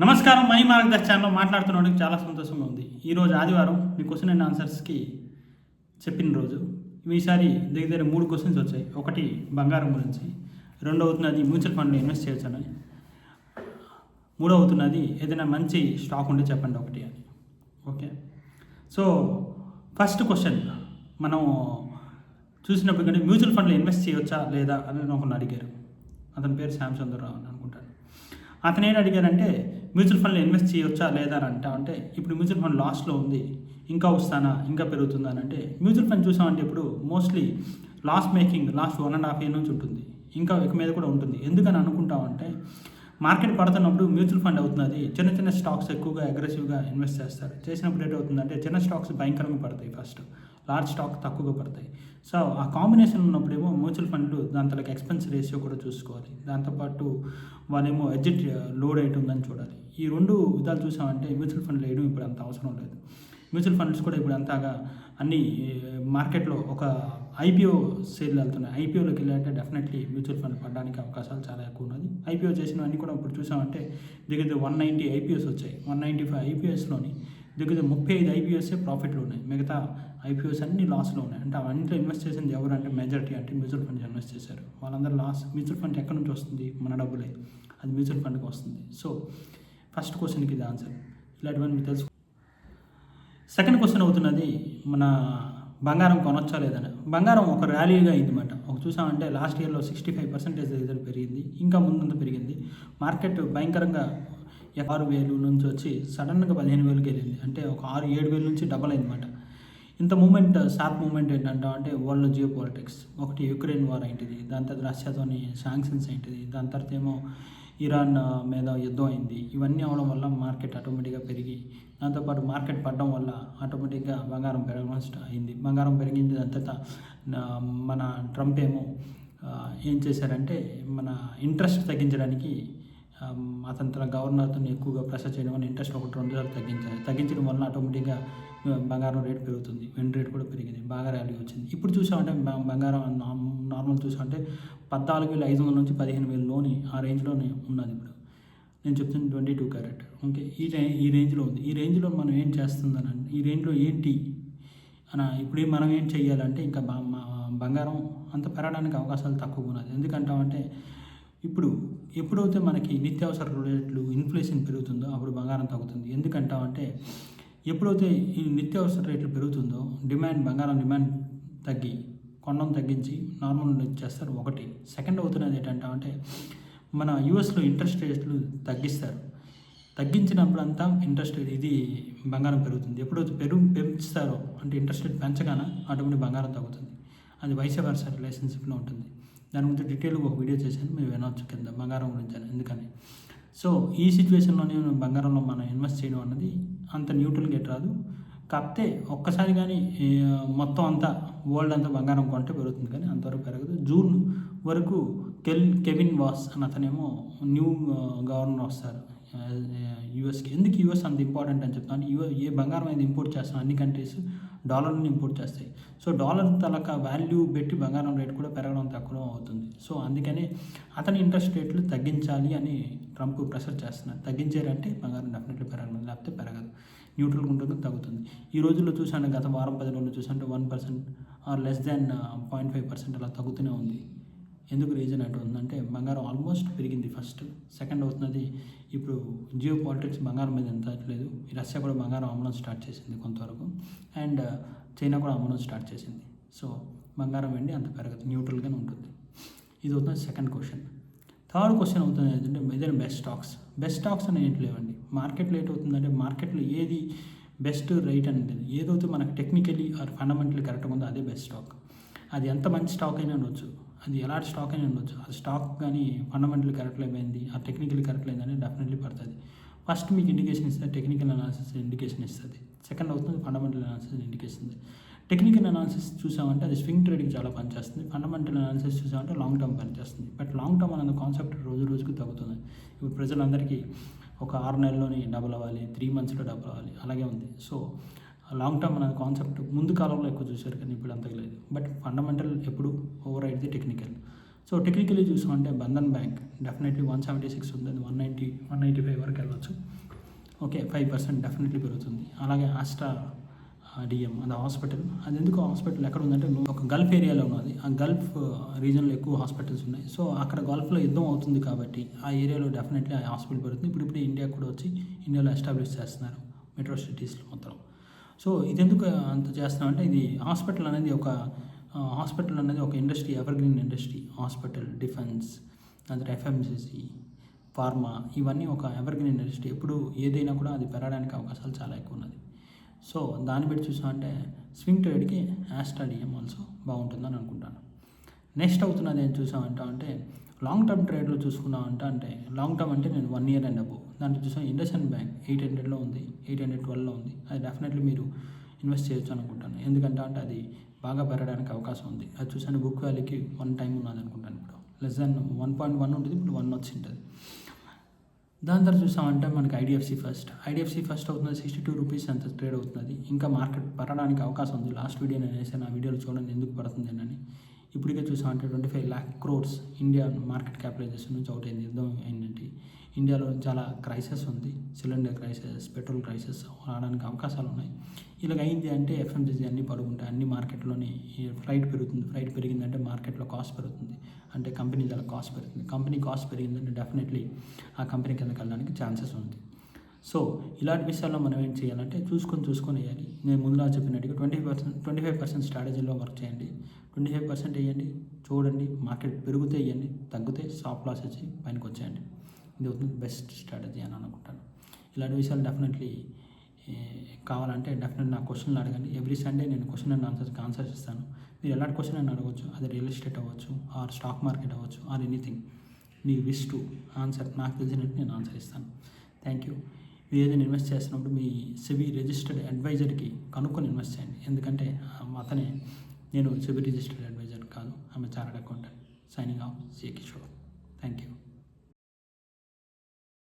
నమస్కారం. మనీ మార్గదర్శి ఛానల్లో మాట్లాడుతున్నవాడికి చాలా సంతోషంగా ఉంది. ఈరోజు ఆదివారం మీ క్వశ్చన్ అండ్ ఆన్సర్స్కి చెప్పిన రోజు. ఈసారి దగ్గర 3 క్వశ్చన్స్ వచ్చాయి. ఒకటి బంగారం గురించి, రెండవది మ్యూచువల్ ఫండ్లో ఇన్వెస్ట్ చేయొచ్చని, మూడవది ఏదైనా మంచి స్టాక్ ఉంటే చెప్పండి ఒకటి అని. ఓకే, సో ఫస్ట్ క్వశ్చన్ మనం చూసినప్పుడు కంటే మ్యూచువల్ ఫండ్లో ఇన్వెస్ట్ చేయొచ్చా లేదా అని ఒకరిని అడిగారు. అతని పేరు శ్యామచంద్రరావు అని అనుకుంటాను. అతను ఏం అడిగారంటే మ్యూచువల్ ఫండ్లో ఇన్వెస్ట్ చేయొచ్చా లేదా అని అంటే ఇప్పుడు మ్యూచువల్ ఫండ్ లాస్లో ఉంది, ఇంకా వస్తానా, ఇంకా పెరుగుతుందా అని అంటే మ్యూచువల్ ఫండ్ చూసామంటే ఇప్పుడు మోస్ట్లీ లాస్ట్ 1.5 year నుంచి ఉంటుంది, ఇంకా ఇక మీద కూడా ఉంటుంది. ఎందుకని అనుకుంటామంటే మార్కెట్ పడుతున్నప్పుడు మ్యూచువల్ ఫండ్ అవుతున్నది చిన్న స్టాక్స్ ఎక్కువగా అగ్రెసివ్గా ఇన్వెస్ట్ చేస్తారు. చేసినప్పుడు ఏటవుతుందంటే చిన్న స్టాక్స్ భయంకరంగా పడతాయి, ఫస్ట్ లార్జ్ స్టాక్ తక్కువగా పడతాయి. సో ఆ కాంబినేషన్ ఉన్నప్పుడేమో మ్యూచువల్ ఫండ్ దాంట్లో ఎక్స్పెన్స్ రేషియో కూడా చూసుకోవాలి. దాంతోపాటు వాళ్ళేమో ఎగ్జిట్ లోడ్ అయి ఉందని చూడాలి. ఈ 2 విధాలు చూసామంటే మ్యూచువల్ ఫండ్ వేయడం ఇప్పుడు అంత అవసరం లేదు. మ్యూచువల్ ఫండ్స్ కూడా ఇప్పుడు అంతగా అన్ని మార్కెట్లో ఒక ఐపీఓ సేల్ వెళ్తున్నాయి. ఐపీఓలోకి వెళ్ళాలంటే డెఫినెట్లీ మ్యూచువల్ ఫండ్ పడడానికి అవకాశాలు చాలా ఎక్కువ ఉన్నది. ఐపీఓ చేసినవన్నీ కూడా ఇప్పుడు చూసామంటే దగ్గర 190 ఐపీఓస్ వచ్చాయి. 195 ఐపీఎస్లోని దగ్గర 35 ఐపీఎస్ఏ ప్రాఫిట్లో ఉన్నాయి, మిగతా ఐపీఓస్ అన్ని లాస్లో ఉన్నాయి. అంటే అవన్నీ ఇన్వెస్ట్ చేసింది ఎవరు అంటే మెజారిటీ అంటే మ్యూచువల్ ఫండ్ ఇన్వెస్ట్ చేశారు. వాళ్ళందరూ లాస్. మ్యూచువల్ ఫండ్ ఎక్కడి నుంచి వస్తుంది? మన డబ్బులే, అది మ్యూచువల్ ఫండ్కి వస్తుంది. సో ఫస్ట్ క్వశ్చన్కి ఇది ఆన్సర్. ఇలాంటివన్నీ మీకు తెలుసు. సెకండ్ క్వశ్చన్ అవుతున్నది మన బంగారం కొనొచ్చా లేదని. బంగారం ఒక ర్యాలీగా అయిందన్నమాట. ఒక చూసామంటే లాస్ట్ ఇయర్లో 65% రిజల్ట్ పెరిగింది, ఇంకా ముందంత పెరిగింది. మార్కెట్ భయంకరంగా 6,000 నుంచి వచ్చి సడన్గా 15,000కి వెళ్ళింది. అంటే ఒక 6-7 నుంచి డబల్ అయిందన్నమాట. ఇంత షార్ప్ మూమెంట్ ఏంటంటే అంటే వరల్డ్ జియో పాలిటిక్స్, ఒకటి యుక్రెయిన్ వార్ ఏంటిది, దాని తర్వాత రష్యాతోని శాంక్షన్స్ ఏంటిది, దాని తర్వాత ఏమో ఇరాన్ మీద యుద్ధం అయింది. ఇవన్నీ అవడం వల్ల మార్కెట్ ఆటోమేటిక్గా పెరిగి, దాంతోపాటు మార్కెట్ పడడం వల్ల ఆటోమేటిక్గా బంగారం పెరగడం అయింది. బంగారం పెరిగింది. దాని తర్వాత మన ట్రంప్ ఏమో ఏం చేశారంటే మన ఇంట్రెస్ట్ తగ్గించడానికి అతని తన గవర్నర్తో ఎక్కువగా ప్రెషర్ చేయడం వల్ల ఇంట్రెస్ట్ 1-2 సార్లు తగ్గించడం వల్ల ఆటోమేటిక్గా బంగారం రేట్ పెరుగుతుంది. వెండి రేట్ కూడా పెరిగింది, బాగా ర్యాలీ వచ్చింది. ఇప్పుడు చూసామంటే బంగారం నార్మల్ చూసామంటే 14,500 నుంచి 15,000లోని ఆ రేంజ్లోనే ఉన్నది. ఇప్పుడు నేను చెప్తున్న 22 క్యారెట్. ఓకే, ఈ రేంజ్లో ఉంది. ఈ రేంజ్లో మనం ఏం చేస్తుందని, ఈ రేంజ్లో ఏంటి ఇప్పుడు మనం ఏం చెయ్యాలంటే ఇంకా బంగారం అంత పెరగడానికి అవకాశాలు తక్కువగా ఉన్నది. ఎందుకంటామంటే ఇప్పుడు ఎప్పుడైతే మనకి నిత్యావసర రేట్లు ఇన్ఫ్లేషన్ పెరుగుతుందో అప్పుడు బంగారం తగ్గుతుంది. ఎందుకంటామంటే ఎప్పుడైతే ఈ నిత్యావసర రేట్లు పెరుగుతుందో బంగారం డిమాండ్ తగ్గి కొనడం తగ్గించి నార్మల్ చేస్తారు. ఒకటి. సెకండ్ అవుతున్నది ఏంటంటే మన యూఎస్లో ఇంట్రెస్ట్ రేట్లు తగ్గిస్తారు. తగ్గించినప్పుడు అంతా ఇంట్రెస్ట్ రేట్ ఇది బంగారం పెరుగుతుంది. ఎప్పుడైతే పెంచుతారో అంటే ఇంట్రెస్ట్ రేట్ పెంచగానే ఆటోమేటిక్ బంగారం తగ్గుతుంది. అది వైస్ వర్సా రిలేషన్షిప్లో ఉంటుంది. దాని గురించి డీటెయిల్గా ఒక వీడియో చేశాను, మీరు వినవచ్చు కింద, బంగారం గురించి అని. ఎందుకని సో ఈ సిచ్యువేషన్లోనే బంగారంలో మనం ఇన్వెస్ట్ చేయడం అన్నది అంత న్యూట్రల్గా రాదు. కాకపోతే ఒక్కసారి కానీ మొత్తం అంతా వరల్డ్ అంతా బంగారం కొంటే పెరుగుతుంది, కానీ అంతవరకు పెరగదు. జూన్ వరకు కెవిన్ వాస్ అని అతనేమో న్యూ గవర్నర్ వస్తారు యూఎస్కి. ఎందుకు యూఎస్ అంత ఇంపార్టెంట్ అని చెప్తాను. ఏ బంగారం అనేది ఇంపోర్ట్ చేస్తాం అన్ని కంట్రీస్ డాలర్ని ఇంపోర్ట్ చేస్తాయి. సో డాలర్ తలక వాల్యూ పెట్టి బంగారం రేట్ కూడా పెరగడం తక్కువ అవుతుంది. సో అందుకని అతని ఇంట్రెస్ట్ రేట్లు తగ్గించాలి అని ట్రంప్ ప్రెషర్ చేస్తున్నారు. తగ్గించారంటే బంగారం డెఫినెట్లీ పెరగదు, లేకపోతే పెరగదు, న్యూట్రల్గా ఉంటుంది, తగ్గుతుంది. ఈ రోజుల్లో చూసాను, గత వారం 10 రోజులు చూసాంటే 1% ఆర్ లెస్ దాన్ 0.5% అలా తగ్గుతూనే ఉంది. ఎందుకు రీజన్ అంటే ఉందంటే బంగారం ఆల్మోస్ట్ పెరిగింది ఫస్ట్. సెకండ్ అవుతున్నది ఇప్పుడు జియో పాలిటిక్స్ బంగారం మీద ఎంత లేదు. రష్యా కూడా బంగారం అమ్మడం స్టార్ట్ చేసింది కొంతవరకు, అండ్ చైనా కూడా అమ్మడం స్టార్ట్ చేసింది. సో బంగారం వెండి అంత పెరగదు, న్యూట్రల్గానే ఉంటుంది. ఇది అవుతుంది సెకండ్ క్వశ్చన్. థర్డ్ క్వశ్చన్ అవుతుంది ఏంటంటే ఏదైనా బెస్ట్ స్టాక్స్ అని ఏంటి లేవండి. మార్కెట్లో ఏటవుతుందంటే మార్కెట్లో ఏది బెస్ట్ రైట్ అనేది ఏదైతే మనకు టెక్నికలీ ఆర్ ఫండమెంటలీ కరెక్ట్గా ఉందో అదే బెస్ట్ స్టాక్. అది ఎంత మంచి స్టాక్ అయినా ఉండొచ్చు, అది ఎలాంటి స్టాక్ అయినా ఉండొచ్చు. ఆ స్టాక్ కానీ ఫండమెంటల్ కరెక్ట్ అయిపోయింది, ఆ టెక్నికల్ కరెక్ట్ అయిందని డెఫినెట్లీ పడుతుంది. ఫస్ట్ మీకు ఇండికేషన్ ఇస్తుంది, టెక్నికల్ అనాలిసిస్ ఇండికేషన్ ఇస్తుంది. సెకండ్ అవుతుంది fundamental analysis indication. Technical analysis చూసామంటే అది స్వింగ్ ట్రేడింగ్ చాలా పనిచేస్తుంది. ఫండమెంటల్ అనాలిసిస్ చూసామంటే లాంగ్ టర్మ్ పనిచేస్తుంది. బట్ లాంగ్ టర్మ్ అనే కాన్సెప్ట్ రోజుకి తగ్గుతుంది. ఇప్పుడు ప్రజలందరికీ ఒక 6 నెలల్లోని డబుల్ అవ్వాలి, 3 monthsలో డబుల్ అవ్వాలి, అలాగే ఉంది. సో లాంగ్ టర్మ్ అనే కాన్సెప్ట్ ముందు కాలంలో ఎక్కువ చూశారు, కానీ ఇప్పుడు అంతగా లేదు. బట్ ఫండమెంటల్ ఎప్పుడు ఓవర్ రైడ్ది టెక్నికల్. సో టెక్నికలీ చూసామంటే బంధన్ బ్యాంక్ డెఫినెట్లీ 176 ఉంది, 195 వరకు వెళ్ళొచ్చు. ఓకే, 5% డెఫినెట్లీ పెరుగుతుంది. అలాగే ఆస్ట్రా డిఎం అది హాస్పిటల్, అది ఎందుకు హాస్పిటల్ ఎక్కడ ఉందంటే ఒక గల్ఫ్ ఏరియాలో ఉన్నది. ఆ గల్ఫ్ రీజన్లో ఎక్కువ హాస్పిటల్స్ ఉన్నాయి. సో అక్కడ గల్ఫ్లో యుద్ధం అవుతుంది కాబట్టి ఆ ఏరియాలో డెఫినెట్లీ ఆ హాస్పిటల్ పెరుగుతుంది. ఇప్పుడు ఇండియా కూడా వచ్చి ఇండియాలో ఎస్టాబ్లిష్ చేస్తున్నారు మెట్రో సిటీస్లో మొత్తం. సో ఇది ఎందుకు అంత చేస్తున్నామంటే ఇది హాస్పిటల్ అనేది ఒక industry, evergreen industry. Hospital, defence, అందులో ఎఫ్ఎంసీసీ, ఫార్మా, ఇవన్నీ ఒక ఎవర్గ్రీన్ ఇండస్ట్రీ. ఎప్పుడు ఏదైనా కూడా అది పెరగడానికి అవకాశాలు చాలా ఎక్కువ ఉన్నది. సో దాన్ని బట్టి చూసామంటే స్వింగ్ ట్రేడ్కి ఆస్ట్రా డిఎం ఆల్సో బాగుంటుందని అనుకుంటాను. నెక్స్ట్ అవుతున్నది ఏం చూసామంటే లాంగ్ టర్మ్ ట్రేడ్లో చూసుకున్నామంటే లాంగ్ టర్మ్ అంటే నేను 1 year అండ్ అబోవ్ దాంట్లో చూసాం. ఇండస్ఇండ్ బ్యాంక్ 800లో ఉంది, 812లో ఉంది. అది డెఫినెట్లీ మీరు ఇన్వెస్ట్ చేయొచ్చు అనుకుంటాను. ఎందుకంటే అది బాగా పెరగడానికి అవకాశం ఉంది. అది చూసాను బుక్ వాల్యూకి 1 time ఉన్నది అనుకుంటాను. ఇప్పుడు లెస్ దాన్ 1.1 ఉంటుంది, ఇప్పుడు 1 వచ్చి ఉంటుంది. దాని తర్వాత చూసామంటే మనకి ఐడిఎఫ్సి ఫస్ట్ అవుతుంది 62 రూపీస్ అంత ట్రేడ్ అవుతుంది. ఇంకా మార్కెట్ పడడానికి అవకాశం ఉంది. లాస్ట్ వీడియో నేను వేసాను, ఆ వీడియోలో చూడండి ఎందుకు పడుతుంది అని. ఇప్పటికే చూసామంటే 25 lakh crores India market capitalization నుంచి అవుట్ అయింది. యుద్ధం ఏంటంటే ఇండియాలో చాలా క్రైసిస్ ఉంది, సిలిండర్ క్రైసిస్, పెట్రోల్ క్రైసిస్ రావడానికి అవకాశాలు ఉన్నాయి. ఇలాగ అయింది అంటే ఎఫ్ఎంసీసీ అన్నీ పడుకుంటాయి, అన్ని మార్కెట్లోని ఫ్లైట్ పెరుగుతుంది. ఫ్లైట్ పెరిగిందంటే మార్కెట్లో కాస్ట్ పెరుగుతుంది, అంటే కంపెనీ ధర కాస్ట్ పెరుగుతుంది. కంపెనీ కాస్ట్ పెరిగిందంటే డెఫినెట్లీ ఆ కంపెనీ కిందకి వెళ్ళడానికి ఛాన్సెస్ ఉంది. సో ఇలాంటి విషయాల్లో మనం ఏం చేయాలంటే చూసుకొని వేయాలి. నేను ముందులా చెప్పినట్టుగా 25% స్ట్రాటజీలో వర్క్ చేయండి. 25% వేయండి, చూడండి, మార్కెట్ పెరిగితే వేయండి, తగ్గితే స్టాప్ లాస్ వచ్చి పైనకి వచ్చేయండి. ఇది అవుతుంది బెస్ట్ స్ట్రాటజీ అని అనుకుంటాను. ఇలాంటి విషయాలు డెఫినెట్లీ కావాలంటే డెఫినెట్లీ నా క్వశ్చన్లు అడగండి. ఎవ్రీ సండే నేను క్వశ్చన్ అండ్ ఆన్సర్స్ ఇస్తాను. మీరు ఎలాంటి క్వశ్చన్ అని అడగవచ్చు. అది రియల్ ఎస్టేట్ అవ్వచ్చు, ఆర్ స్టాక్ మార్కెట్ అవ్వచ్చు, or anything. Me wish to answer నాకు తెలిసినట్టు నేను ఆన్సర్ ఇస్తాను. Thank you. మీరు ఏదైనా ఇన్వెస్ట్ చేస్తున్నప్పుడు మీ సెబీ రిజిస్టర్డ్ అడ్వైజర్కి కనుక్కొని ఇన్వెస్ట్ చేయండి. ఎందుకంటే అతనే, నేను సెబీ రిజిస్టర్డ్ అడ్వైజర్ కాదు, ఆమె chartered accountant. Signing off, C Kishore. Thank you.